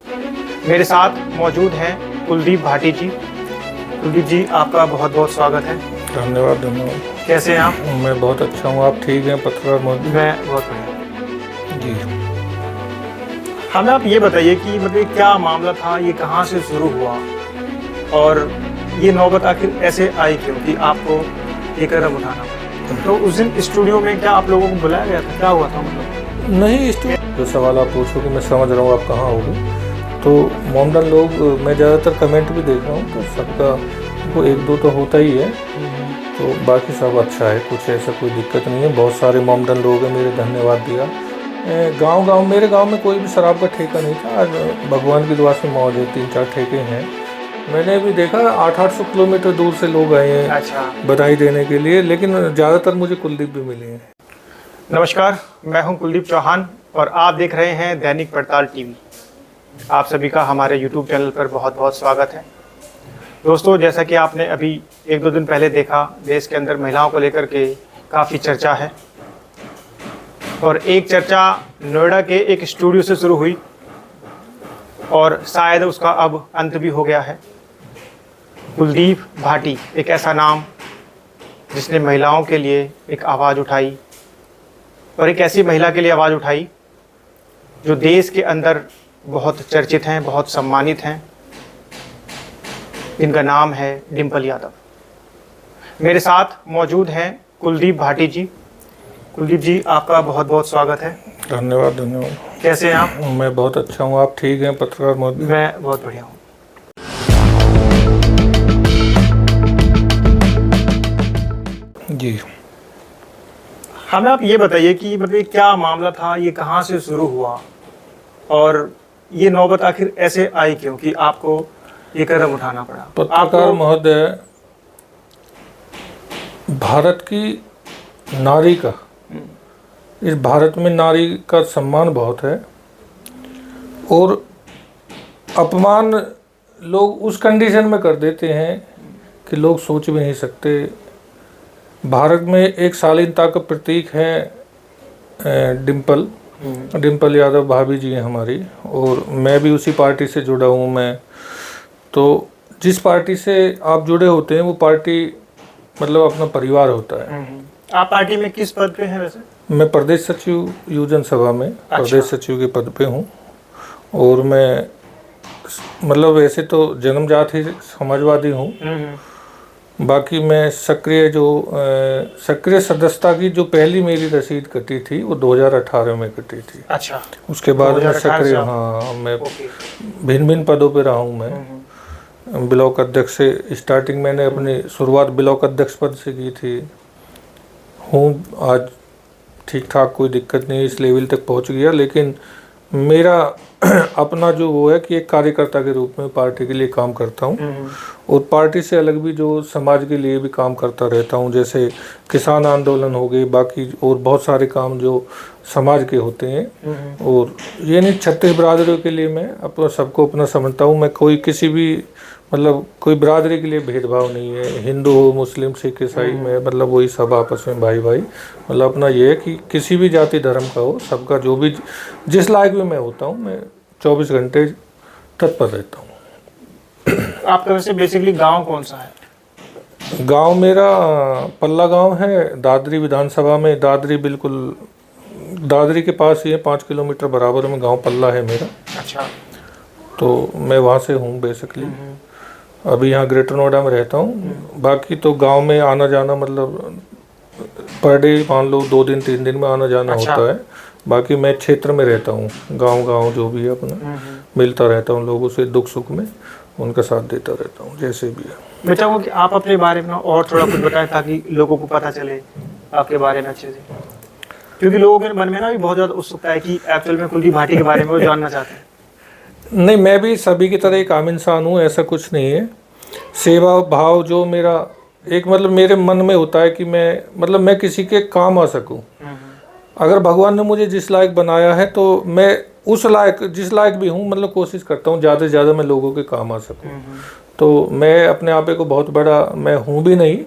मेरे साथ मौजूद हैं कुलदीप भाटी जी। कुलदीप जी, आपका बहुत बहुत स्वागत है। धन्यवाद धन्यवाद। कैसे हैं आप? मैं बहुत अच्छा हूँ, आप ठीक हैं पत्रकार महोदय? मैं बहुत बढ़िया जी। हमें आप ये बताइए कि मतलब क्या मामला था, ये कहाँ से शुरू हुआ और ये नौबत आखिर ऐसे आई क्यों कि आपको ये कदम उठाना पड़ा? तो उस दिन स्टूडियो में क्या आप लोगों को बुलाया गया था? क्या हुआ था मतलब? नहीं, इस जो सवाल आप पूछोगे मैं समझ रहा हूँ आप कहाँ होगे। तो मोमडन लोग, मैं ज़्यादातर कमेंट भी देख रहा हूँ तो सबका वो एक दो तो होता ही है, तो बाकी सब अच्छा है, कुछ ऐसा कोई दिक्कत नहीं है। बहुत सारे मोमडन लोग हैं, मेरे धन्यवाद दिया। गांव मेरे गांव में कोई भी शराब का ठेका नहीं था। आज भगवान की दुआ से मौज है, 3-4 ठेके हैं। मैंने भी देखा 800-800 किलोमीटर दूर से लोग आए हैं अच्छा, बधाई देने के लिए, लेकिन ज़्यादातर मुझे कुलदीप भी मिले हैं। नमस्कार, मैं हूं कुलदीप चौहान और आप देख रहे हैं दैनिक पड़ताल टीवी। आप सभी का हमारे YouTube चैनल पर बहुत बहुत स्वागत है। दोस्तों, जैसा कि आपने अभी 1-2 दिन पहले देखा, देश के अंदर महिलाओं को लेकर के काफ़ी चर्चा है और एक चर्चा नोएडा के एक स्टूडियो से शुरू हुई और शायद उसका अब अंत भी हो गया है। कुलदीप भाटी एक ऐसा नाम जिसने महिलाओं के लिए एक आवाज़ उठाई और एक ऐसी महिला के लिए आवाज़ उठाई जो देश के अंदर बहुत चर्चित हैं, बहुत सम्मानित हैं। इनका नाम है डिम्पल यादव। मेरे साथ मौजूद हैं कुलदीप भाटी जी। कुलदीप जी, आपका बहुत बहुत स्वागत है। धन्यवाद धन्यवाद। कैसे हैं आप? मैं बहुत अच्छा हूँ, आप ठीक हैं पत्रकार महोदय? मैं बहुत बढ़िया हूँ। जी। हमें आप ये बताइए कि मतलब क्या मामला था, ये कहाँ से शुरू हुआ और ये नौबत आखिर ऐसे आई क्यों कि आपको ये कदम उठाना पड़ा? पत्रकार महोदय, भारत की नारी का, इस भारत में नारी का सम्मान बहुत है और अपमान लोग उस कंडीशन में कर देते हैं कि लोग सोच भी नहीं सकते। भारत में एक शालीनता का प्रतीक है डिम्पल यादव भाभी जी हैं हमारी, और मैं भी उसी पार्टी से जुड़ा हूँ। मैं तो जिस पार्टी से आप जुड़े होते हैं वो पार्टी मतलब अपना परिवार होता है। आप पार्टी में किस पद पे हैं वैसे? मैं प्रदेश सचिव युवजन सभा में प्रदेश सचिव के पद पे हूँ और मैं मतलब वैसे तो जन्मजात ही समाजवादी हूँ। बाकी मैं सक्रिय सदस्यता की जो पहली मेरी रसीद कटी थी वो 2018 में कटी थी। अच्छा। उसके बाद मैं सक्रिय, हाँ, मैं भिन्न भिन्न पदों पे रहा हूँ। मैं ब्लॉक अध्यक्ष से स्टार्टिंग मैंने अपनी शुरुआत ब्लॉक अध्यक्ष पद से की थी। आज ठीक ठाक, कोई दिक्कत नहीं, इस लेवल तक पहुँच गया। लेकिन मेरा अपना जो वो है कि एक कार्यकर्ता के रूप में पार्टी के लिए काम करता हूँ और पार्टी से अलग भी जो समाज के लिए भी काम करता रहता हूँ, जैसे किसान आंदोलन हो गए, बाकी और बहुत सारे काम जो समाज के होते हैं। और ये नहीं, 36 बिरादरियों के लिए मैं अपना सबको अपना समझता हूँ। मैं कोई किसी भी मतलब कोई बिरादरी के लिए भेदभाव नहीं है, हिंदू हो, मुस्लिम, सिख, ईसाई में मतलब वही सब आपस में भाई भाई। मतलब अपना ये है कि किसी भी जाति धर्म का हो, सबका जो भी जिस लायक भी मैं होता हूँ, मैं 24 घंटे तत्पर रहता हूँ। आपका वैसे बेसिकली गांव कौन सा है? गांव मेरा पल्ला गांव है, दादरी विधानसभा में। दादरी के पास ही है, 5 किलोमीटर बराबर में गांव पल्ला है मेरा। अच्छा। तो मैं वहाँ से हूँ बेसिकली। अभी यहाँ ग्रेटर नोएडा में रहता हूँ। बाकी तो गांव में आना जाना मतलब पर डे मान लो 2 दिन 3 दिन में आना जाना होता है। बाकी मैं क्षेत्र में रहता हूँ, गांव जो भी है अपना मिलता रहता हूँ लोगों से, दुख सुख में उनका साथ देता रहता हूँ जैसे भी है। मैं चाहूँगा कि आप अपने बारे में और थोड़ा कुछ बताएं ताकि लोगों को पता चले आपके बारे में अच्छे से, क्योंकि लोगों के मन में ना भी बहुत ज़्यादा उत्सुकता है कि एक्चुअल में कुलदीप भाटी के बारे में वो जानना चाहते हैं। नहीं, मैं भी सभी की तरह एक आम इंसान हूँ, ऐसा कुछ नहीं है। सेवा भाव जो मेरा एक मतलब मेरे मन में होता है कि मैं किसी के काम आ सकूं। अगर भगवान ने मुझे जिस लायक बनाया है तो मैं उस लायक जिस लायक भी हूँ मतलब कोशिश करता हूँ ज़्यादा से ज़्यादा मैं लोगों के काम आ सकूं। तो मैं अपने आप को बहुत बड़ा मैं हूँ भी नहीं,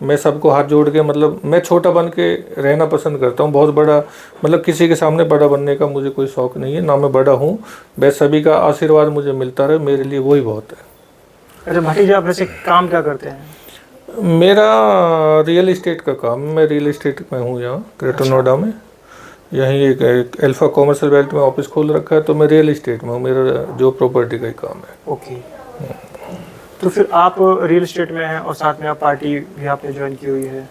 मैं सबको हाथ जोड़ के, मतलब मैं छोटा बन के रहना पसंद करता हूँ। बहुत बड़ा, मतलब किसी के सामने बड़ा बनने का मुझे कोई शौक़ नहीं है, ना मैं बड़ा हूँ। बस सभी का आशीर्वाद मुझे मिलता रहे, मेरे लिए वही बहुत है। अच्छा भाटी जी, आप वैसे काम क्या करते हैं? मेरा रियल इस्टेट का काम, मैं रियल इस्टेट में हूँ यहाँ ग्रेटर नोएडा में। यहीं एक अल्फा कॉमर्शियल बेल्ट में ऑफिस खोल रखा है, तो मैं रियल इस्टेट में हूँ। मेरा जो प्रॉपर्टी का ही काम है। ओके। तो फिर आप रियल इस्टेट में हैं और साथ में आप पार्टी भी आपने ज्वाइन की हुई है।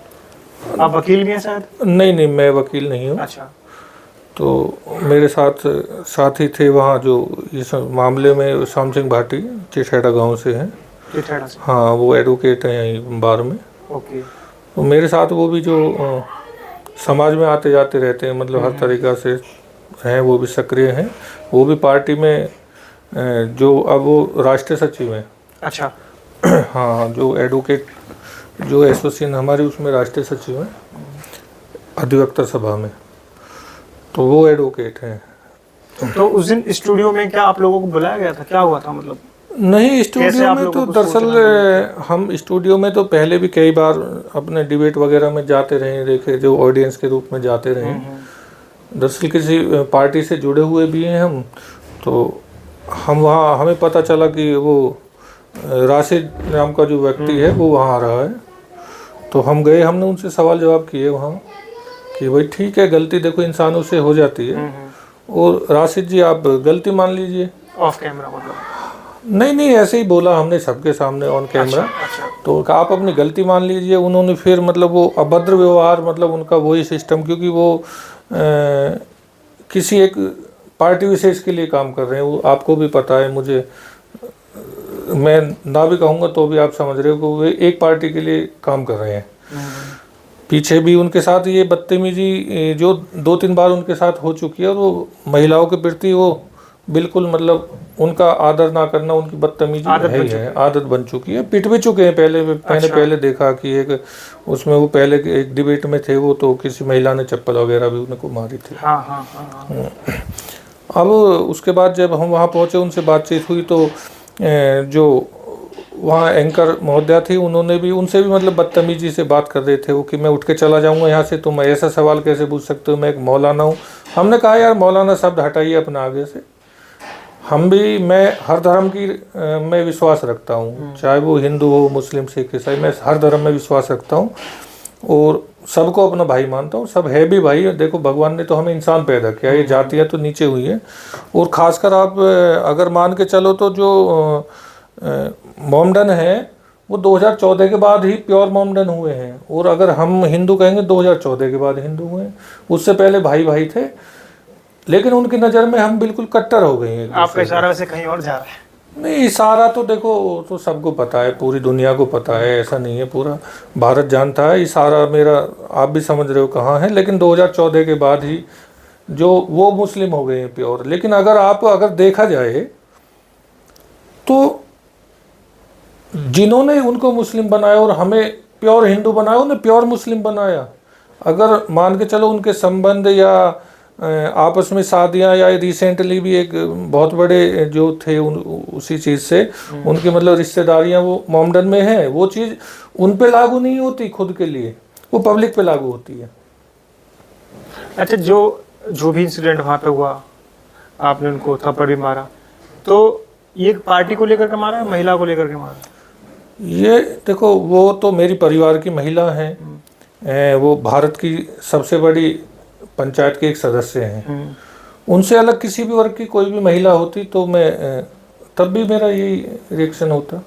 आप वकील भी हैं शायद? नहीं नहीं, मैं वकील नहीं हूँ। अच्छा। तो मेरे साथ साथी थे वहाँ जो इस मामले में, श्याम सिंह भाटी चिठैड़ा गांव से हैं। चिठैड़ा से? हाँ, वो एडवोकेट हैं यहीं बार में। ओके। तो मेरे साथ वो भी जो समाज में आते जाते रहते हैं, मतलब हर तरीक़ा से हैं, वो भी सक्रिय हैं। वो भी पार्टी में जो अब वो राष्ट्रीय सचिव हैं। अच्छा। हाँ, जो एडवोकेट जो एसोसिएशन हमारी, उसमें राष्ट्रीय सचिव हैं अधिवक्ता सभा में, तो वो एडवोकेट हैं। तो उस दिन स्टूडियो में क्या आप लोगों को बुलाया गया था? क्या हुआ था मतलब? नहीं, स्टूडियो में तो दरअसल हम स्टूडियो में तो पहले भी कई बार अपने डिबेट वगैरह में जाते रहे, देखे, जो ऑडियंस के रूप में जाते रहे। दरअसल किसी पार्टी से जुड़े हुए भी हैं हम, तो हम वहाँ, हमें पता चला कि वो राशिद नाम का जो व्यक्ति है वो वहाँ आ रहा है। तो हम गए, हमने उनसे सवाल जवाब किए वहाँ कि भाई ठीक है, गलती देखो इंसानों से हो जाती है, और राशिद जी आप गलती मान लीजिए। ऑफ कैमरा मतलब? नहीं नहीं, ऐसे ही बोला हमने सबके सामने ऑन कैमरा। अच्छा। तो आप अपनी गलती मान लीजिए। उन्होंने फिर मतलब वो अभद्र व्यवहार, मतलब उनका वही सिस्टम, क्योंकि वो किसी एक पार्टी विशेष के लिए काम कर रहे हैं। वो आपको भी पता है, मुझे, मैं ना भी कहूँगा तो भी आप समझ रहे हो कि वो एक पार्टी के लिए काम कर रहे हैं। पीछे भी उनके साथ ये बदतमीजी जो 2-3 बार उनके साथ हो चुकी है, और वो महिलाओं के प्रति वो बिल्कुल, मतलब उनका आदर ना करना, उनकी बदतमीजी है, आदत बन चुकी है। पिट भी चुके हैं पहले। मैंने पहले देखा कि एक उसमें वो पहले एक डिबेट में थे वो, तो किसी महिला ने चप्पल वगैरह भी उनको मारी थी। हाँ। अब उसके बाद जब हम वहाँ पहुँचे, उनसे बातचीत हुई, तो जो वहाँ एंकर महोदया थी, उन्होंने भी, उनसे भी मतलब बदतमीजी से बात कर रहे थे वो, कि मैं उठ के चला जाऊँगा यहाँ से, तुम ऐसा सवाल कैसे पूछ सकते हो, मैं एक मौलाना हूँ। हमने कहा यार मौलाना शब्द हटाइए अपना आगे से। हम भी, मैं हर धर्म की मैं विश्वास रखता हूँ, चाहे वो हिंदू हो, मुस्लिम, सिख, ईसाई, मैं हर धर्म में विश्वास रखता हूँ और सबको अपना भाई मानता हूँ। सब है भी भाई। देखो भगवान ने तो हमें इंसान पैदा किया, ये जातियाँ तो नीचे हुई है। और ख़ासकर आप अगर मान के चलो तो जो मोमडन है वो 2014 के बाद ही प्योर मोमडन हुए हैं, और अगर हम हिंदू कहेंगे 2014 के बाद हिंदू हुए हैं। उससे पहले भाई भाई थे, लेकिन उनकी नज़र में हम बिल्कुल कट्टर हो गए हैं। आपका इशारा वैसे कहीं और जा रहा है? नहीं, इशारा तो देखो तो सबको पता है, पूरी दुनिया को पता है, ऐसा नहीं है, पूरा भारत जानता है। इशारा मेरा आप भी समझ रहे हो कहाँ है। लेकिन 2014 के बाद ही जो वो मुस्लिम हो गए हैं प्योर। लेकिन अगर देखा जाए तो जिन्होंने उनको मुस्लिम बनाया और हमें प्योर हिंदू बनाया, उन्हें प्योर मुस्लिम बनाया। अगर मान के चलो उनके संबंध या आपस में शादियां, या रिसेंटली भी एक बहुत बड़े जो थे उसी चीज़ से उनकी मतलब रिश्तेदारियां वो मोमडन में हैं, वो चीज़ उन पे लागू नहीं होती खुद के लिए, वो पब्लिक पे लागू होती है। अच्छा, जो भी इंसिडेंट वहाँ पे हुआ, आपने उनको थप्पड़ भी मारा, तो ये पार्टी को लेकर के मारा है, महिला को लेकर के मारा? ये देखो, वो तो मेरी परिवार की महिला हैं, वो भारत की सबसे बड़ी पंचायत के एक सदस्य हैं। उनसे अलग किसी भी वर्ग की कोई भी महिला होती तो मैं तब भी मेरा यही रिएक्शन होता।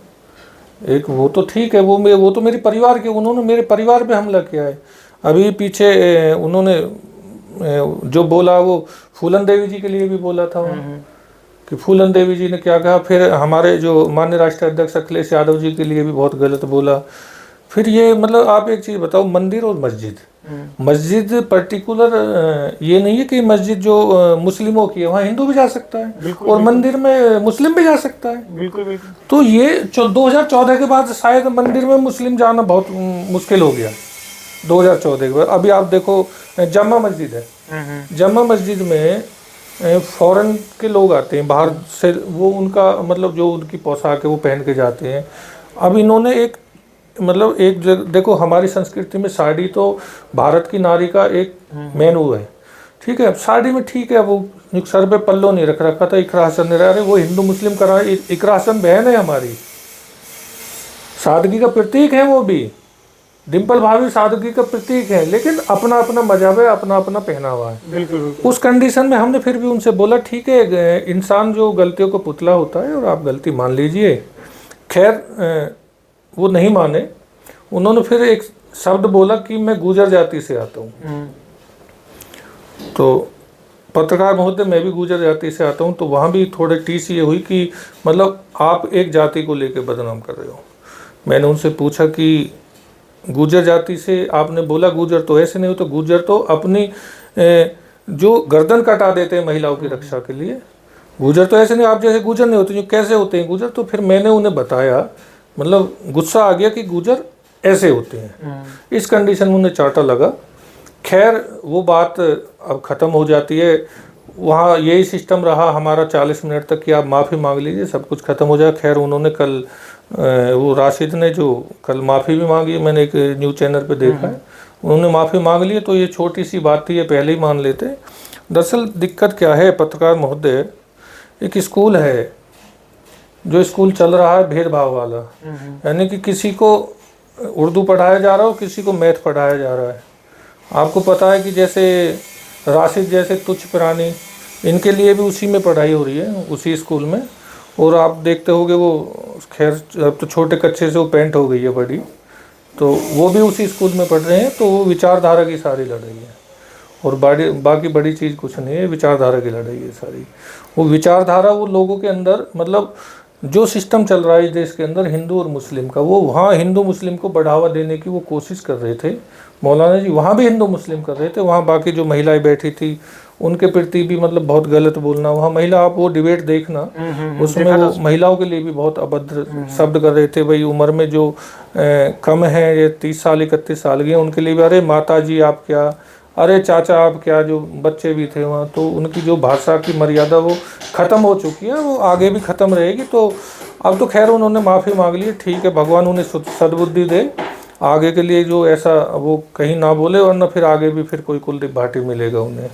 एक वो तो ठीक है, वो तो मेरे परिवार के, उन्होंने मेरे परिवार पे हमला किया है। अभी पीछे उन्होंने जो बोला वो फूलन देवी जी के लिए भी बोला था कि फूलन देवी जी ने क्या कहा। फिर हमारे जो माननीय राष्ट्रीय अध्यक्ष अखिलेश यादव जी के लिए भी बहुत गलत बोला। फिर ये मतलब आप एक चीज़ बताओ, मंदिर और मस्जिद पर्टिकुलर ये नहीं है कि मस्जिद जो मुस्लिमों की है वहाँ हिंदू भी जा सकता है, और मंदिर में मुस्लिम भी जा सकता है। बिल्कुल। तो ये 2014 के बाद शायद मंदिर में मुस्लिम जाना बहुत मुश्किल हो गया। 2014 के बाद अभी आप देखो जम्मा मस्जिद है, जम्मा मस्जिद में फॉरेन के लोग आते हैं बाहर से, वो उनका मतलब जो उनकी पोशाक है वो पहन के जाते हैं। अब इन्होंने एक मतलब देखो हमारी संस्कृति में साड़ी तो भारत की नारी का एक मेन वो है, ठीक है। अब साड़ी में ठीक है, वो सर पे पल्लो नहीं रख रखा था, इकरा हसन ने, अरे वो हिंदू मुस्लिम करा, इकरा हसन बहन है हमारी, सादगी का प्रतीक है वो भी, डिम्पल भाभी सादगी का प्रतीक है, लेकिन अपना अपना मजहब है, अपना अपना पहनावा है। बिल्कुल। उस कंडीशन में हमने फिर भी उनसे बोला ठीक है, इंसान जो गलतियों का पुतला होता है और आप गलती मान लीजिए। खैर वो नहीं माने, उन्होंने फिर एक शब्द बोला कि मैं गुजर जाति से आता हूँ। तो पत्रकार महोदय मैं भी गुजर जाति से आता हूँ, तो वहाँ भी थोड़े टीस ये हुई कि मतलब आप एक जाति को लेकर बदनाम कर रहे हो। मैंने उनसे पूछा कि गुजर जाति से आपने बोला, गुजर तो ऐसे नहीं हो, तो गुजर तो अपनी जो गर्दन कटा देते हैं महिलाओं की रक्षा के लिए, गुजर तो ऐसे नहीं, आप जैसे गुजर नहीं होते, जो कैसे होते हैं गुजर। तो फिर मैंने उन्हें बताया, मतलब गुस्सा आ गया कि गुजर ऐसे होते हैं। इस कंडीशन में उन्हें चाटा लगा। खैर वो बात अब ख़त्म हो जाती है, वहाँ यही सिस्टम रहा हमारा 40 मिनट तक कि आप माफ़ी मांग लीजिए, सब कुछ ख़त्म हो जाए। खैर उन्होंने कल वो राशिद ने जो कल माफ़ी भी मांगी, मैंने एक न्यूज़ चैनल पे देखा है, उन्होंने माफ़ी मांग ली। तो ये छोटी सी बात थी, ये पहले ही मान लेते। दरअसल दिक्कत क्या है पत्रकार महोदय, एक स्कूल है, जो स्कूल चल रहा है भेदभाव वाला, यानी कि किसी को उर्दू पढ़ाया जा रहा है, किसी को मैथ पढ़ाया जा रहा है। आपको पता है कि जैसे राशिद जैसे तुच्छ प्राणी, इनके लिए भी उसी में पढ़ाई हो रही है, उसी स्कूल में। और आप देखते होगे वो, खैर अब तो छोटे कच्चे से वो पेंट हो गई है बड़ी, तो वो भी उसी स्कूल में पढ़ रहे हैं। तो वो विचारधारा की सारी लड़ाई है, और बाकी बड़ी चीज़ कुछ नहीं है, विचारधारा की लड़ाई है सारी। वो विचारधारा वो लोगों के अंदर, मतलब जो सिस्टम चल रहा है इस देश के अंदर हिंदू और मुस्लिम का, वो वहाँ हिंदू मुस्लिम को बढ़ावा देने की वो कोशिश कर रहे थे मौलाना जी, वहाँ भी हिंदू मुस्लिम कर रहे थे। वहाँ बाकी जो महिलाएं बैठी थी उनके प्रति भी मतलब बहुत गलत बोलना। वहाँ महिला, आप वो डिबेट देखना, उसमें वो महिलाओं के लिए भी बहुत अभद्र शब्द कर रहे थे। भाई उम्र में जो कम है, ये 30 साल 31 साल के हैं, उनके लिए भी अरे माता जी आप क्या, अरे चाचा आप क्या, जो बच्चे भी थे वहाँ। तो उनकी जो भाषा की मर्यादा वो ख़त्म हो चुकी है, वो आगे भी ख़त्म रहेगी। तो अब तो खैर उन्होंने माफ़ी मांग ली, ठीक है, भगवान उन्हें सद्बुद्धि दे आगे के लिए, जो ऐसा वो कहीं ना बोले, वरना फिर आगे भी फिर कोई कुलदीप भाटी मिलेगा उन्हें,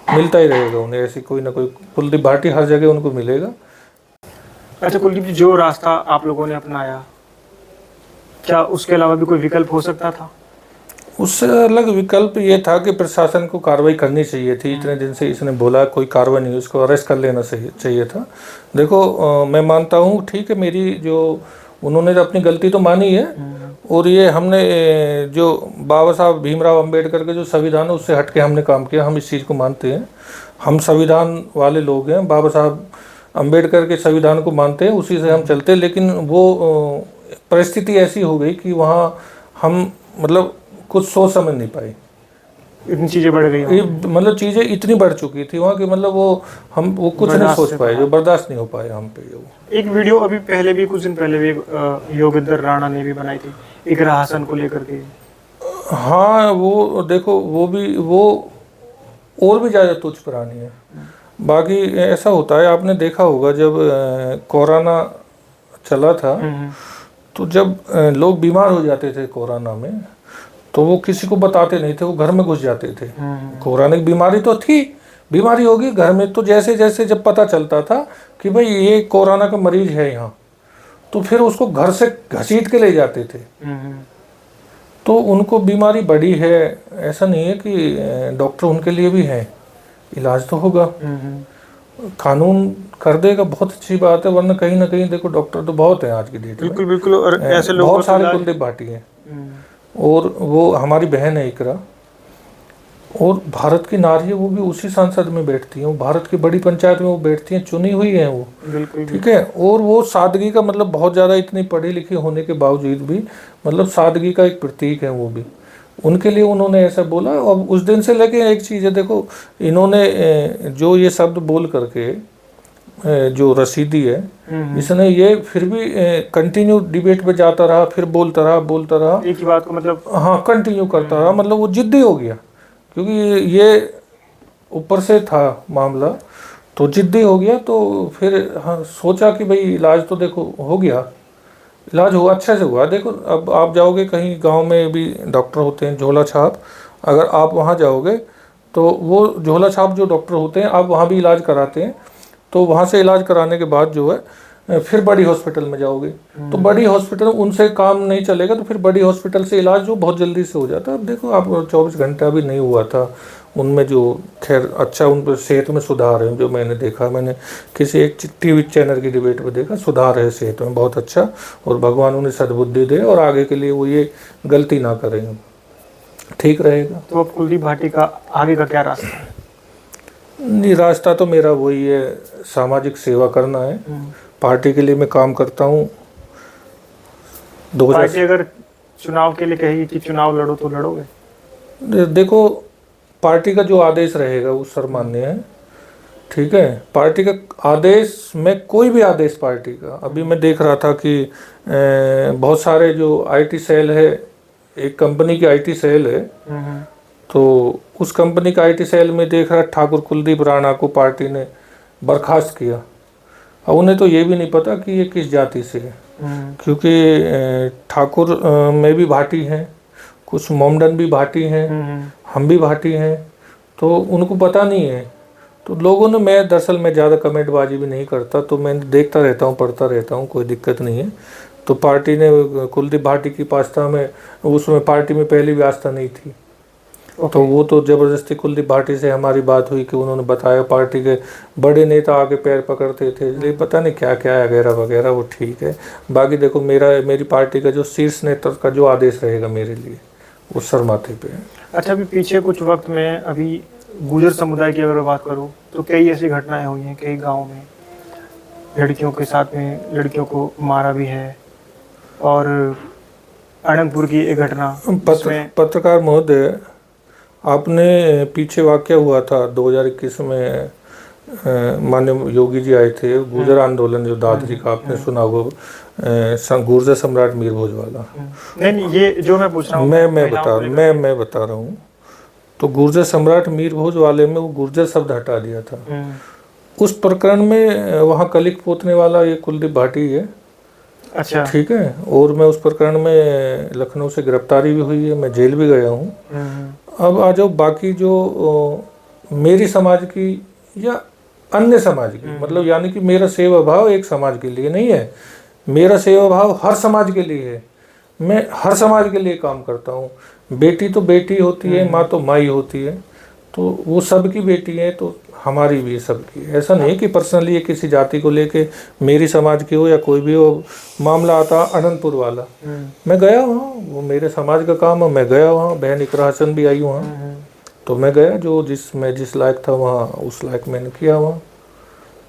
मिलता ही रहेगा उन्हें, ऐसी कोई ना कोई कुलदीप भाटी हर जगह उनको मिलेगा। अच्छा कुलदीप जी, जो रास्ता आप लोगों ने अपनाया, क्या उसके अलावा भी कोई विकल्प हो सकता था? उससे अलग विकल्प ये था कि प्रशासन को कार्रवाई करनी चाहिए थी। इतने दिन से इसने बोला कोई कार्रवाई नहीं, उसको अरेस्ट कर लेना चाहिए था। देखो मैं मानता हूँ, ठीक है, मेरी जो उन्होंने अपनी गलती तो मानी है, और ये हमने जो बाबा साहब भीमराव अंबेडकर के जो संविधान है उससे हट के हमने काम किया, हम इस चीज़ को मानते हैं। हम संविधान वाले लोग हैं, बाबा साहब अंबेडकर के संविधान को मानते हैं, उसी से हम चलते हैं। लेकिन वो परिस्थिति ऐसी हो गई कि वहाँ हम मतलब कुछ सोच समझ नहीं पाए, इतनी चीज़ें बढ़ गई, मतलब चीज़ें इतनी बढ़ चुकी थी वहाँ की, मतलब वो कुछ नहीं सोच पाए, जो बर्दाश्त नहीं हो पाए हम पे। वो एक वीडियो अभी पहले भी, कुछ दिन पहले भी योगेंद्र राणा ने भी बनाई थी इकरा हसन को लेकर के। हाँ वो देखो, वो और भी ज़्यादा तुच्छ प्राणी है। बाकी ऐसा होता है, आपने देखा होगा जब कोरोना चला था, तो जब लोग बीमार हो जाते थे कोरोना में, तो वो किसी को बताते नहीं थे, वो घर में घुस जाते थे। कोरोना की बीमारी तो थी, बीमारी होगी घर में, तो जैसे जैसे जब पता चलता था कि भाई ये कोरोना का मरीज है यहाँ, तो फिर उसको घर से घसीट के ले जाते थे। तो उनको बीमारी बढ़ी है, ऐसा नहीं है कि डॉक्टर उनके लिए भी है, इलाज तो होगा, कानून कर देगा, बहुत अच्छी बात है। वरना कहीं ना कहीं देखो डॉक्टर तो बहुत है आज की डेट में, बिल्कुल, और ऐसे लोग बहुत सारे कुलदीप भाटी हैं। और वो हमारी बहन है इकरा, और भारत की नारी है, वो भी उसी संसद में बैठती हैं, वो भारत की बड़ी पंचायत में वो बैठती हैं, चुनी हुई हैं वो, ठीक है। और वो सादगी का मतलब बहुत ज़्यादा, इतनी पढ़ी लिखी होने के बावजूद भी मतलब सादगी का एक प्रतीक है वो भी, उनके लिए उन्होंने ऐसा बोला। और उस दिन से लेके एक चीज़ है, देखो इन्होंने जो ये शब्द बोल करके, जो रसीदी है, इसने ये फिर भी कंटिन्यू डिबेट पे जाता रहा, फिर बोलता रहा एक ही बात को, मतलब हाँ कंटिन्यू करता रहा, मतलब वो जिद्दी हो गया, क्योंकि ये ऊपर से था मामला, तो जिद्दी हो गया। तो फिर हाँ सोचा कि भाई इलाज तो देखो हो गया, इलाज हुआ, अच्छे से हुआ। देखो अब आप जाओगे कहीं गांव में भी डॉक्टर होते हैं झोला छाप, अगर आप वहां जाओगे तो वो झोला छाप जो डॉक्टर होते हैं आप वहां भी इलाज कराते हैं, तो वहां से इलाज कराने के बाद जो है फिर बड़ी हॉस्पिटल में जाओगे तो बड़ी हॉस्पिटल उनसे काम नहीं चलेगा, तो फिर बड़ी हॉस्पिटल से इलाज जो बहुत जल्दी से हो जाता है। अब देखो आप 24 घंटा अभी नहीं हुआ था उनमें, जो खैर अच्छा उन पर सेहत में सुधार है, जो मैंने देखा, मैंने किसी एक टीवी चैनल की डिबेट में देखा, सुधार है सेहत में बहुत अच्छा, और भगवान उन्हें सद्बुद्धि दे और आगे के लिए वो ये गलती ना करें, ठीक रहेगा। तो अब कुलदीप भाटी का आगे का क्या रास्ता है? नहीं, रास्ता तो मेरा वही है, सामाजिक सेवा करना है, पार्टी के लिए मैं काम करता हूँ। पार्टी अगर चुनाव के लिए कहेगी कि चुनाव लड़ो तो लड़ोगे? देखो पार्टी का जो आदेश रहेगा वो सर्वमान्य है, ठीक है। पार्टी का आदेश में कोई भी आदेश पार्टी का, अभी मैं देख रहा था कि बहुत सारे जो आईटी सेल है, एक कंपनी की आईटी सेल है, तो उस कंपनी का आईटी सेल में देख रहा ठाकुर कुलदीप राणा को पार्टी ने बर्खास्त किया। अब उन्हें तो ये भी नहीं पता कि ये किस जाति से है, क्योंकि ठाकुर में भी भाटी हैं, कुछ मोमडन भी भाटी हैं, हम भी भाटी हैं, तो उनको पता नहीं है। तो लोगों ने, मैं दरअसल मैं ज़्यादा कमेंटबाजी भी नहीं करता, तो मैं देखता रहता हूँ, पढ़ता रहता हूँ, कोई दिक्कत नहीं है। तो पार्टी ने कुलदीप भाटी की आस्था में, उसमें पार्टी में पहले भी आस्था नहीं थी, तो वो तो ज़बरदस्ती कुलदीप भाटी से हमारी बात हुई कि उन्होंने बताया पार्टी के बड़े नेता आगे पैर पकड़ते थे, इसलिए पता नहीं क्या क्या वगैरह वगैरह, वो ठीक है। बाकी देखो मेरी पार्टी का जो शीर्ष नेतृत्व का जो आदेश रहेगा मेरे लिए वो सर माथे पे है। अच्छा, अभी पीछे कुछ वक्त में अभी गुर्जर समुदाय की अगर बात करूँ तो कई ऐसी घटनाएं हुई हैं, कई गाँव में लड़कियों के साथ में लड़कियों को मारा भी है, और आनंदपुर की एक घटना पत्रकार महोदय, आपने पीछे वाक़या हुआ था 2021 में, माननीय योगी जी आए थे, गुर्जर आंदोलन जो दादरी का आपने सुना होगा, गुर्जर सम्राट मीर भोज वाला। नहीं, ये जो मैं पूछ रहा हूँ, मैं बता रहा हूँ, तो गुर्जर सम्राट मीर भोज वाले में वो गुर्जर शब्द हटा दिया था। उस प्रकरण में वहाँ कलिक पोतने वाला ये कुलदीप भाटी है, अच्छा, ठीक है, और मैं उस प्रकरण में लखनऊ से गिरफ्तारी भी हुई है, मैं जेल भी गया हूँ। अब आ जाओ बाकी जो मेरी समाज की या अन्य समाज की, मतलब यानी कि मेरा सेवा भाव एक समाज के लिए नहीं है, मेरा सेवा भाव हर समाज के लिए है, मैं हर समाज के लिए काम करता हूँ। बेटी तो बेटी होती है, माँ तो माँ ही होती है, तो वो सबकी बेटी है, तो हमारी भी सबकी। ऐसा नहीं कि पर्सनली ये किसी जाति को लेके मेरी समाज की हो या कोई भी हो। मामला आता अनंतपुर वाला, मैं गया वहाँ, वो मेरे समाज का काम है, मैं गया वहाँ, बहन इकरा हसन भी आई वहाँ, तो मैं गया, जो जिस लायक था वहाँ उस लायक मैंने किया वहाँ,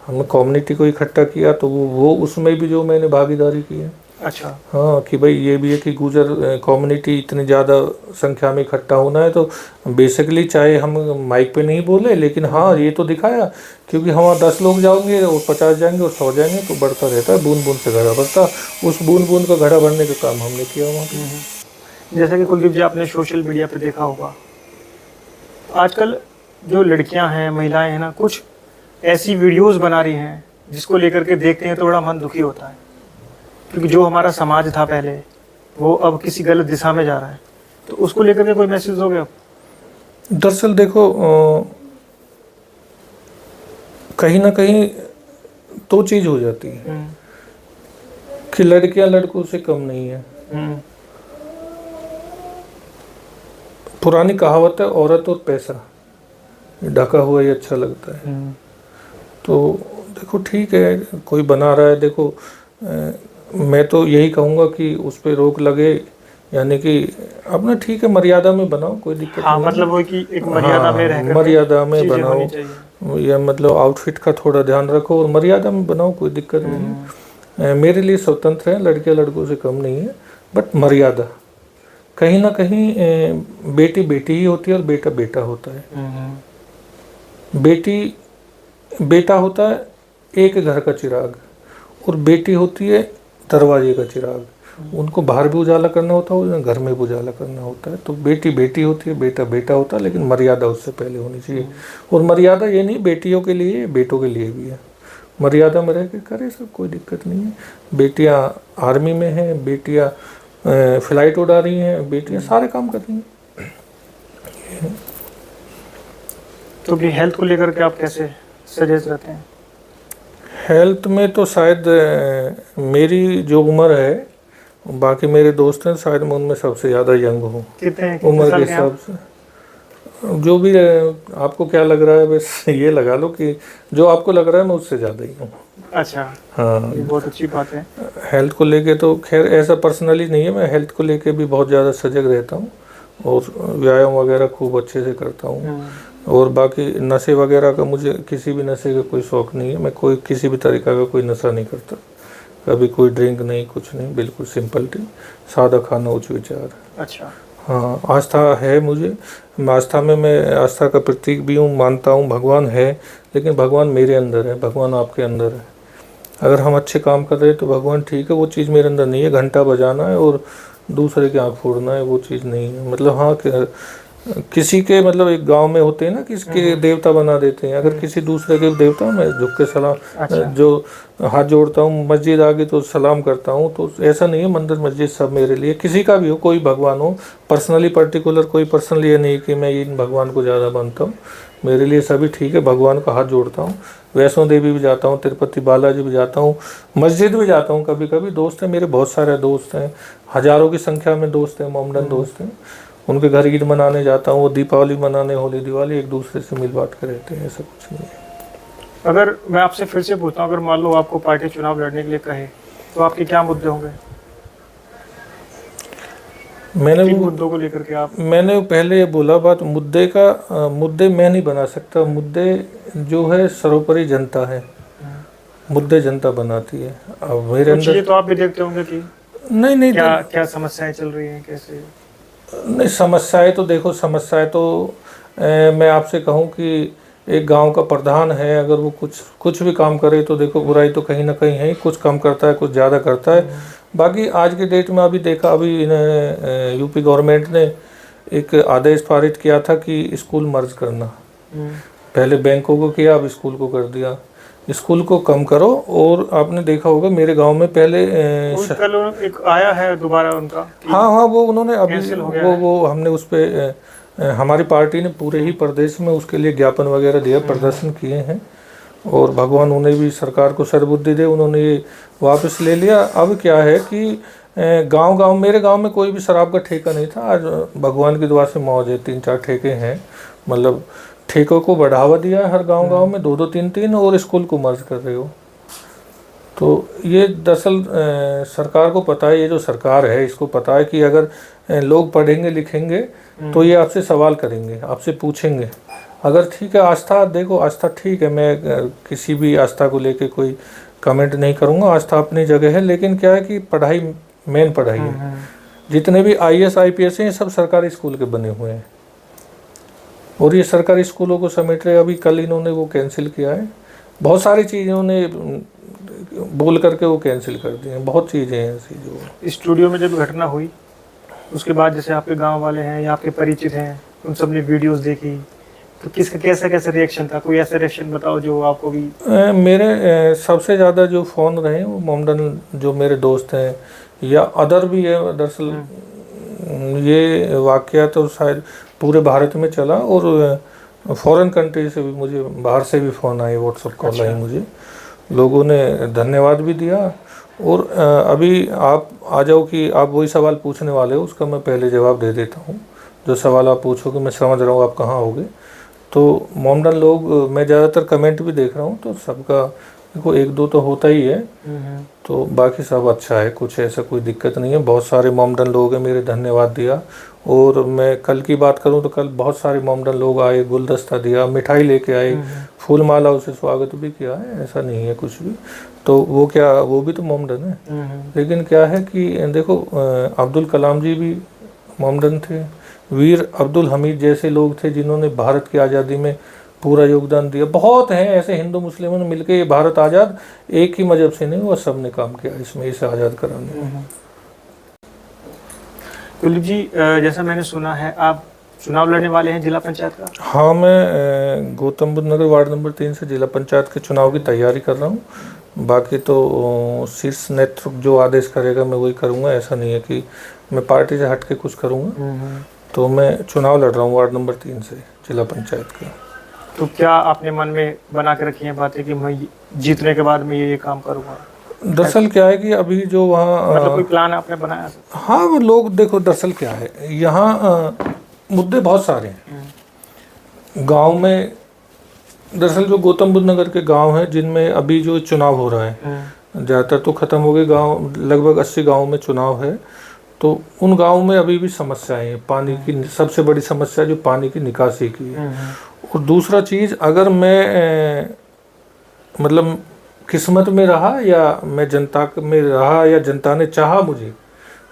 हमने कम्युनिटी को इकट्ठा किया, तो वो उसमें भी जो मैंने भागीदारी की है। अच्छा, हाँ, कि भाई ये भी है कि गुर्जर कम्युनिटी इतनी ज़्यादा संख्या में इकट्ठा होना है, तो बेसिकली चाहे हम माइक पे नहीं बोले, लेकिन हाँ ये तो दिखाया, क्योंकि हम 10 लोग जाएंगे और 50 जाएंगे और 100 जाएंगे, तो बढ़ता रहता है, बूंद बूंद से घड़ा भरता, उस बूंद बूंद का घड़ा भरने का काम हमने किया वहाँ पे। जैसा कि कुलदीप जी आपने सोशल मीडिया पर देखा होगा, आजकल जो लड़कियाँ हैं, महिलाएँ हैं ना, कुछ ऐसी वीडियोज़ बना रही हैं जिसको लेकर के देखते हैं तो बड़ा मन दुखी होता है, क्योंकि जो हमारा समाज था पहले वो अब किसी गलत दिशा में जा रहा है, तो उसको लेकर के कोई मैसेज हो गया? दरअसल देखो, कहीं ना कहीं तो चीज़ हो जाती है कि लड़कियां लड़कों से कम नहीं है। पुरानी कहावत है, औरत और पैसा ढका हुआ ही अच्छा लगता है। तो देखो ठीक है, कोई बना रहा है, देखो मैं तो यही कहूँगा कि उस पर रोक लगे, यानी कि अपना ठीक है मर्यादा में बनाओ, कोई दिक्कत नहीं। मतलब वो कि एक मर्यादा में रहकर मर्यादा में बनाओ, या मतलब आउटफिट का थोड़ा ध्यान रखो और मर्यादा में बनाओ, कोई दिक्कत नहीं है। मेरे लिए स्वतंत्र है, लड़कियां लड़कों से कम नहीं है, बट मर्यादा, कहीं ना कहीं बेटी बेटी ही होती है और बेटा बेटा होता है। बेटी बेटा होता है एक घर का चिराग, और बेटी होती है दरवाजे का चिराग। उनको बाहर भी उजाला करना होता है, घर में भी उजाला करना होता है। तो बेटी बेटी होती है, बेटा बेटा होता है, लेकिन मर्यादा उससे पहले होनी चाहिए। और मर्यादा ये नहीं बेटियों के लिए, बेटों के लिए भी है। मर्यादा में रह के करे सब, कोई दिक्कत नहीं है। बेटियां आर्मी में हैं, बेटियां फ्लाइट उड़ा रही हैं, बेटियां सारे काम कर रही हैं। तो अपनी हेल्थ को लेकर के आप कैसे सजेस्ट रहते हैं? हेल्थ में तो शायद मेरी जो उम्र है, बाकी मेरे दोस्त हैं, शायद मैं उनमें सबसे ज़्यादा यंग हूँ कितने उम्र साल के के हैं आप? हिसाब से। जो भी आपको क्या लग रहा है, बस ये लगा लो कि जो आपको लग रहा है मैं उससे ज़्यादा ही हूँ। अच्छा, हाँ, ये बहुत अच्छी बात है। हेल्थ को लेके तो खैर ऐसा पर्सनली नहीं है, मैं हेल्थ को लेके भी बहुत ज़्यादा सजग रहता हूँ और व्यायाम वगैरह खूब अच्छे से करता हूँ। और बाकी नशे वगैरह का, मुझे किसी भी नशे का कोई शौक़ नहीं है, मैं कोई किसी भी तरीक़ा का कोई नशा नहीं करता, कभी कोई ड्रिंक नहीं, कुछ नहीं, बिल्कुल सिंपल टी, सादा खाना, उच्च विचार। अच्छा। हाँ, आस्था है मुझे, आस्था में मैं आस्था का प्रतीक भी हूँ, मानता हूँ भगवान है, लेकिन भगवान मेरे अंदर है, भगवान आपके अंदर है। अगर हम अच्छे काम कर रहे हैं तो भगवान ठीक है, वो चीज़ मेरे अंदर नहीं है। घंटा बजाना है और दूसरे की आँख फोड़ना है, वो चीज़ नहीं है। मतलब हाँ, किसी के मतलब एक गांव में होते हैं ना, किसके देवता बना देते हैं, अगर किसी दूसरे के देवता मैं झुक के सलाम, अच्छा। जो हाथ जोड़ता हूँ, मस्जिद आ गई तो सलाम करता हूँ, तो ऐसा नहीं है। मंदिर मस्जिद सब मेरे लिए, किसी का भी हो, कोई भगवान हो, पर्सनली पर्टिकुलर कोई पर्सनली ये नहीं कि मैं इन भगवान को ज़्यादा मानता हूँ, मेरे लिए सभी ठीक है। भगवान का हाथ जोड़ता हूँ, वैष्णो देवी भी जाता हूँ, तिरुपति बालाजी भी जाता हूँ, मस्जिद भी जाता हूँ कभी कभी। दोस्त हैं मेरे, बहुत सारे दोस्त हैं, हज़ारों की संख्या में दोस्त हैं, मोमडन दोस्त हैं, उनके घर ईद मनाने जाता हूँ, वो दीपावली मनाने, होली दिवाली, एक दूसरे से मिल बांट कर रहते हैं, ऐसा कुछ नहीं है। अगर मैं आपसे फिर से पूछता हूँ, अगर मान लो आपको पार्टी चुनाव लड़ने के लिए कहे तो आपके क्या मुद्दे होंगे? किन मुद्दों को लेकर के आप? मैंने पहले ये बोला बात, मुद्दे का मुद्दे मैं नहीं बना सकता, मुद्दे जो है सर्वोपरि जनता है, मुद्दे जनता बनाती है। अब मेरे अंदर ये तो आप भी देखते होंगे कि नहीं क्या समस्याएं चल रही हैं, कैसे? नहीं, समस्याएं तो देखो, समस्याएं तो मैं आपसे कहूं कि एक गांव का प्रधान है, अगर वो कुछ भी काम करे तो देखो बुराई तो कहीं ना कहीं है, कुछ कम करता है, कुछ ज़्यादा करता है। बाकी आज के डेट में अभी देखा, अभी यूपी गवर्नमेंट ने एक आदेश पारित किया था कि स्कूल मर्ज करना, पहले बैंकों को किया, अब स्कूल को कर दिया। स्कूल को कम करो। और आपने देखा होगा मेरे गांव में पहले कल एक आया है दोबारा उनका, हाँ, वो उन्होंने अभी कैंसिल हो गया है। वो हमने उस पे हमारी पार्टी ने पूरे ही प्रदेश में उसके लिए ज्ञापन वगैरह दिया, प्रदर्शन किए हैं, और भगवान उन्हें भी, सरकार को सद्बुद्धि दे, उन्होंने ये वापस ले लिया। अब क्या है कि गांव मेरे गांव में कोई भी शराब का ठेका नहीं था, आज भगवान की दुआ से मौज है, 3-4 ठेके हैं, मतलब ठेकों को बढ़ावा दिया है हर गांव में, 2-2 3-3, और स्कूल को मर्ज कर रहे हो। तो ये दरअसल सरकार को पता है, ये जो सरकार है इसको पता है कि अगर लोग पढ़ेंगे लिखेंगे तो ये आपसे सवाल करेंगे, आपसे पूछेंगे। अगर ठीक है, आस्था, देखो आस्था ठीक है, मैं किसी भी आस्था को लेके कोई कमेंट नहीं करूँगा, आस्था अपनी जगह है, लेकिन क्या है कि पढ़ाई, मेन पढ़ाई है। जितने भी IAS IPS हैं, ये सब सरकारी स्कूल के बने हुए हैं, और ये सरकारी स्कूलों को समेट रहे। अभी कल इन्होंने वो कैंसिल किया है, बहुत सारी चीज़ें उन्होंने बोल करके वो कैंसिल कर दिए हैं, बहुत चीज़ें हैं ऐसी। जो स्टूडियो में जब घटना हुई उसके बाद जैसे आपके गांव वाले हैं या आपके परिचित हैं, उन सब ने वीडियोस देखी, तो किसका कैसा रिएक्शन था? कोई ऐसा रिएक्शन बताओ जो आपको भी। मेरे सबसे ज़्यादा जो फ़ोन रहे वो मोमडन जो मेरे दोस्त हैं, या अदर भी है। दरअसल ये वाक़या तो शायद पूरे भारत में चला, और फॉरेन कंट्री से भी मुझे, बाहर से भी फ़ोन आए, व्हाट्सअप कॉल आई मुझे, लोगों ने धन्यवाद भी दिया। और अभी आप आ जाओ कि आप वही सवाल पूछने वाले हो, उसका मैं पहले जवाब दे देता हूँ। जो सवाल आप पूछोगे मैं समझ रहा हूँ आप कहाँ होगे। तो मोमडन लोग, मैं ज़्यादातर कमेंट भी देख रहा हूँ, तो सबका देखो 1-2 तो होता ही है, तो बाकी सब अच्छा है, कुछ ऐसा कोई दिक्कत नहीं है। बहुत सारे मोमडन लोग हैं, मेरे धन्यवाद दिया। और मैं कल की बात करूं तो कल बहुत सारे मोमडन लोग आए, गुलदस्ता दिया, मिठाई लेके आए, फूल माला, उसे स्वागत भी किया है, ऐसा नहीं है कुछ भी। तो वो क्या, वो भी तो मोमडन है। लेकिन क्या है कि देखो, अब्दुल कलाम जी भी मोमडन थे, वीर अब्दुल हमीद जैसे लोग थे जिन्होंने भारत की आज़ादी में पूरा योगदान दिया। बहुत हैं ऐसे, हिंदू मुस्लिमों ने मिलकर ये भारत आज़ाद, एक ही मजहब से नहीं हुआ, सब ने काम किया इसमें, इसे आज़ाद कराने में। कुलदीप जी, जैसा मैंने सुना है आप चुनाव लड़ने वाले हैं जिला पंचायत का? हाँ, मैं गौतम बुद्ध नगर वार्ड नंबर 3 से जिला पंचायत के चुनाव की तैयारी कर रहा हूँ। बाकी तो शीर्ष नेतृत्व जो आदेश करेगा मैं वही करूँगा। ऐसा नहीं है कि मैं पार्टी से हट के कुछ करूँगा। तो मैं चुनाव लड़ रहा हूँ वार्ड नंबर 3 से जिला पंचायत का। तो क्या आपने मन में बना के रखी है बातें कि मैं जीतने के बाद मैं ये काम करूँगा? दरअसल क्या है कि अभी जो वहाँ मतलब कोई प्लान आपने बनाया? हाँ, वो लोग देखो, दरअसल क्या है, यहाँ मुद्दे बहुत सारे हैं गांव में। दरअसल जो गौतम बुद्ध नगर के गांव हैं जिनमें अभी जो चुनाव हो रहा है, ज़्यादातर तो ख़त्म हो गए गांव, लगभग 80 गाँव में चुनाव है। तो उन गाँव में अभी भी समस्याएं हैं। पानी की सबसे बड़ी समस्या जो पानी की निकासी की है। और दूसरा चीज़, अगर मैं मतलब किस्मत में रहा या मैं जनता में रहा या जनता ने चाहा मुझे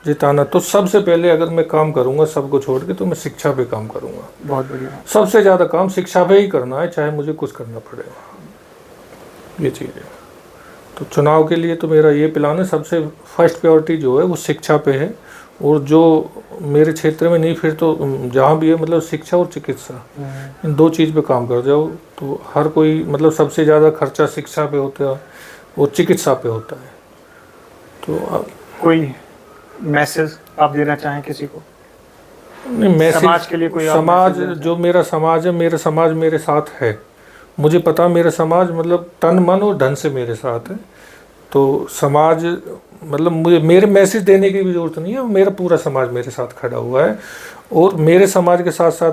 जिताना, तो सबसे पहले अगर मैं काम करूंगा सबको छोड़ के, तो मैं शिक्षा पे काम करूंगा। बहुत बढ़िया। सबसे ज़्यादा काम शिक्षा पे ही करना है, चाहे मुझे कुछ करना पड़ेगा। ये चीज़ है। तो चुनाव के लिए तो मेरा ये प्लान है, सबसे फर्स्ट प्रायोरिटी जो है वो शिक्षा पे है। और जो मेरे क्षेत्र में नहीं, फिर तो जहाँ भी है, मतलब शिक्षा और चिकित्सा, इन दो चीज़ पे काम कर जाओ तो हर कोई, मतलब सबसे ज़्यादा खर्चा शिक्षा पे होता है और चिकित्सा पे होता है। तो कोई मैसेज आप देना चाहें किसी को? नहीं, मैसेज समाज के लिए कोई समाज, जो मेरा समाज है, मेरा समाज मेरे साथ है। मुझे पता, मेरा समाज मतलब तन मन और धन से मेरे साथ है। तो समाज, मतलब मुझे मेरे मैसेज देने की भी ज़रूरत नहीं है, मेरा पूरा समाज मेरे साथ खड़ा हुआ है। और मेरे समाज के साथ साथ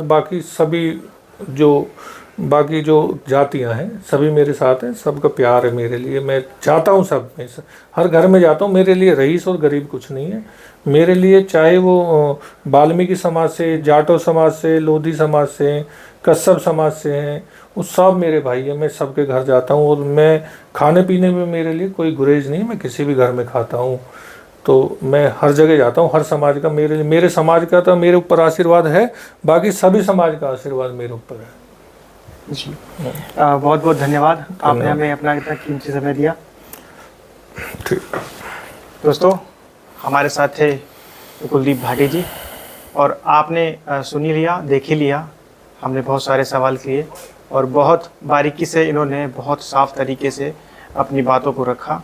बाकी जो जातियां हैं सभी मेरे साथ हैं। सबका प्यार है मेरे लिए। मैं चाहता हूँ सब में, हर घर में जाता हूँ। मेरे लिए रईस और गरीब कुछ नहीं है। मेरे लिए चाहे वो वाल्मीकि समाज से, जाटो समाज से, लोधी समाज से, कश्यप समाज से हैं, वो सब मेरे भाई हैं। मैं सबके घर जाता हूँ। और मैं खाने पीने में मेरे लिए कोई गुरेज नहीं, मैं किसी भी घर में खाता हूँ। तो मैं हर जगह जाता हूँ। हर समाज का मेरे समाज का तो मेरे ऊपर आशीर्वाद है, बाकी सभी समाज का आशीर्वाद मेरे ऊपर है जी। बहुत बहुत धन्यवाद, आपने हमें अपना इतना कीमती समय दिया। ठीक। दोस्तों, हमारे साथ थे कुलदीप भाटी जी, और आपने सुनी लिया, देख ही लिया। हमने बहुत सारे सवाल किए और बहुत बारीकी से इन्होंने बहुत साफ तरीके से अपनी बातों को रखा।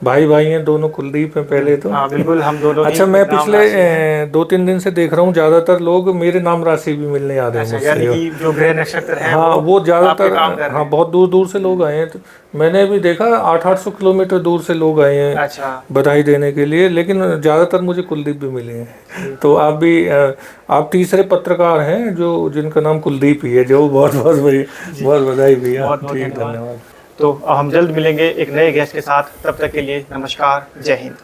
भाई हैं दोनों, कुलदीप हैं पहले तो। हाँ बिल्कुल, हम दोनों। अच्छा, मैं पिछले 2-3 दिन से देख रहा हूँ ज़्यादातर लोग मेरे नाम राशि भी मिलने आ रहे हैं मुझसे। यानी कि जो ग्रह नक्षत्र है, हाँ, वो ज़्यादातर, हाँ, बहुत दूर दूर से लोग आए हैं। तो मैंने भी देखा 800-800 किलोमीटर दूर से लोग आए हैं। अच्छा। बधाई देने के लिए। लेकिन ज़्यादातर मुझे कुलदीप भी मिले हैं। तो आप तीसरे पत्रकार हैं जो जिनका नाम कुलदीप ही है, जो बहुत बधाई भैया। ठीक, धन्यवाद। तो हम जल्द मिलेंगे एक नए गेस्ट के साथ। तब तक के लिए नमस्कार, जय हिंद।